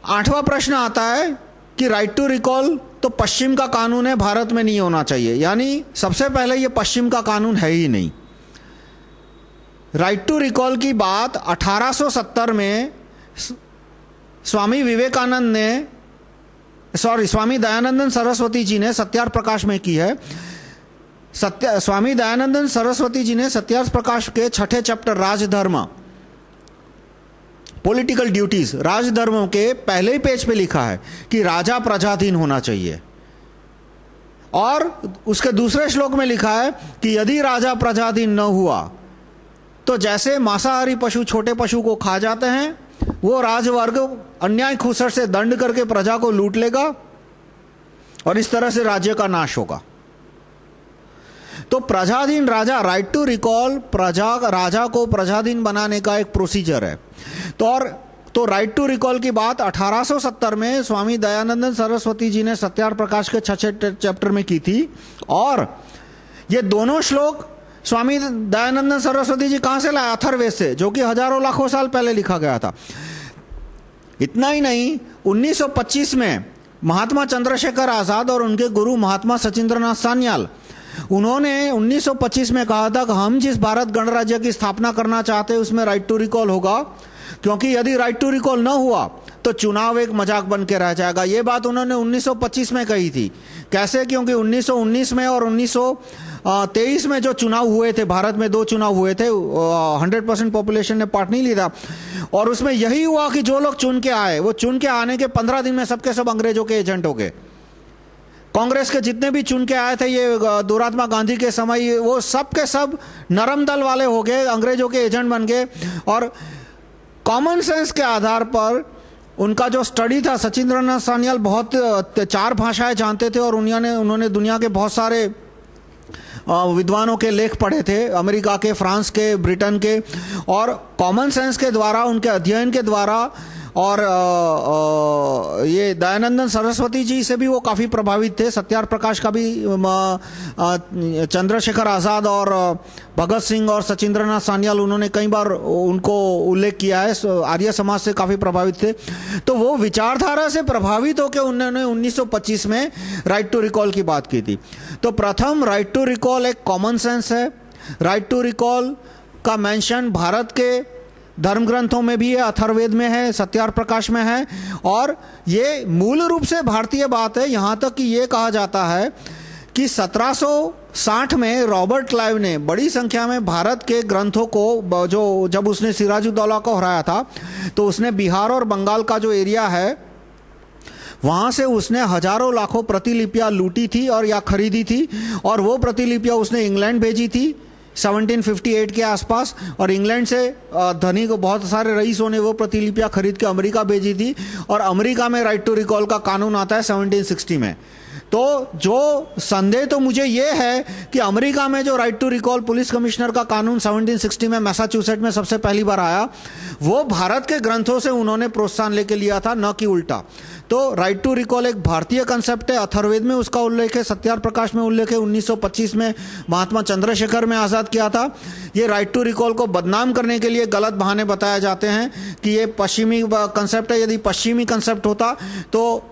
8वां प्रश्न आता है कि राइट टू रिकॉल तो पश्चिम का कानून है, भारत में नहीं होना चाहिए। यानी सबसे पहले ये पश्चिम का कानून है ही नहीं। राइट टू रिकॉल की बात 1870 में स्वामी दयानंद सरस्वती जी ने सत्यार्थ प्रकाश में की है। स्वामी दयानंद सरस्वती जी ने सत्यार्थ प्रकाश के 6ठे चैप्टर राजधर्म, पॉलिटिकल ड्यूटीज, राजधर्मों के पहले पेज पे लिखा है कि राजा प्रजाधीन होना चाहिए। और उसके दूसरे श्लोक में लिखा है कि यदि राजा प्रजाधीन न हुआ तो जैसे मांसाहारी पशु छोटे पशु को खा जाते हैं, वो राजवर्ग अन्याय खूसट से दंड करके प्रजा को लूट लेगा और इस तरह से राज्य का नाश होगा। तो प्रजाधीन राजा, राइट टू रिकॉल राजा को प्रजाधीन बनाने का एक प्रोसीजर है। तो राइट टू रिकॉल की बात 1870 में स्वामी दयानंद सरस्वती जी ने सत्यार्थ प्रकाश के 6 चैप्टर में की थी। और ये दोनों श्लोक स्वामी दयानंद सरस्वती जी कहां से लाए? अथर्ववेद से, जो कि हजारों लाखों साल पहले लिखा गया था। इतना ही नहीं, 1925 में महात्मा चंद्रशेखर आजाद और उनके गुरु महात्मा सचिंद्रनाथ सान्याल, उन्होंने 1925 में कहा था कि हम जिस भारत गणराज्य की स्थापना करना चाहते हैं उसमें राइट टू रिकॉल होगा, क्योंकि यदि राइट टू रिकॉल न हुआ तो चुनाव एक मजाक बन के रह जाएगा। ये बात उन्होंने 1925 में कही थी। कैसे? क्योंकि 1919 में और 1923 में जो चुनाव हुए थे, भारत में 2 चुनाव हुए थे, 100% पॉपुलेशन ने पार्ट नहीं लिया, और उसमें यही हुआ कि जो लोग चुन के आए, वो चुन के आने के 15 दिन में सबके सब अंग्रेजों के एजेंट हो गए। कांग्रेस के जितने भी चुन के आए थे ये दुरात्मा गांधी के समय, वो सब के सब नरम दल वाले हो गए, अंग्रेजों के एजेंट बन गए। और कॉमन सेंस के आधार पर उनका जो स्टडी था, सचिंद्रनाथ सान्याल बहुत 4 भाषाएं जानते थे और उन्होंने दुनिया के बहुत सारे विद्वानों के लेख पढ़े थे, अमेरिका के, फ्रांस के, ब्रिटेन के, और कॉमन सेंस के द्वारा, उनके अध्ययन के द्वारा, और ये दयानंद सरस्वती जी से भी वो काफ़ी प्रभावित थे। सत्यार्थ प्रकाश का भी चंद्रशेखर आज़ाद और भगत सिंह और सचिंद्रनाथ सान्याल, उन्होंने कई बार उनको उल्लेख किया है, आर्य समाज से काफ़ी प्रभावित थे। तो वो विचारधारा से प्रभावित होकर उन्होंने 1925 में राइट टू रिकॉल की बात की थी। तो प्रथम राइट टू रिकॉल एक कॉमन सेंस है। राइट टू रिकॉल का मेंशन भारत के धर्म ग्रंथों में भी है, अथर्ववेद में है, सत्यार्थ प्रकाश में है, और ये मूल रूप से भारतीय बात है। यहाँ तक कि ये कहा जाता है कि 1760 में रॉबर्ट क्लाइव ने बड़ी संख्या में भारत के ग्रंथों को, जो जब उसने सिराजुद्दौला को हराया था, तो उसने बिहार और बंगाल का जो एरिया है वहाँ से उसने हजारों लाखों प्रतिलिपियाँ लूटी थी और या खरीदी थी, और वो प्रतिलिपियाँ उसने इंग्लैंड भेजी थी 1758 के आसपास, और इंग्लैंड से धनी को बहुत सारे रईसों ने वो प्रतिलिपियाँ खरीद के अमेरिका भेजी थी, और अमेरिका में राइट टू रिकॉल का कानून आता है 1760 में। तो जो संदेह तो मुझे ये है कि अमेरिका में जो right to recall police commissioner का कानून 1760 में मैसाचुसेट में सबसे पहली बार आया, वो भारत के ग्रंथों से उन्होंने प्रोत्साहन लेके लिया था, न कि उल्टा। तो राइट टू रिकॉल एक भारतीय कंसेप्ट है। अथर्ववेद में उसका उल्लेख है, सत्यार्थ प्रकाश में उल्लेख है, 1925 में महात्मा चंद्रशेखर में आज़ाद किया था। ये राइट टू रिकॉल को बदनाम करने के लिए गलत बहाने बताए जाते हैं कि ये पश्चिमी कंसेप्ट है। यदि पश्चिमी कंसेप्ट होता तो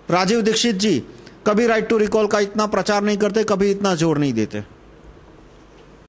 राजीव दीक्षित जी कभी राइट टू रिकॉल का इतना प्रचार नहीं करते, कभी इतना जोर नहीं देते।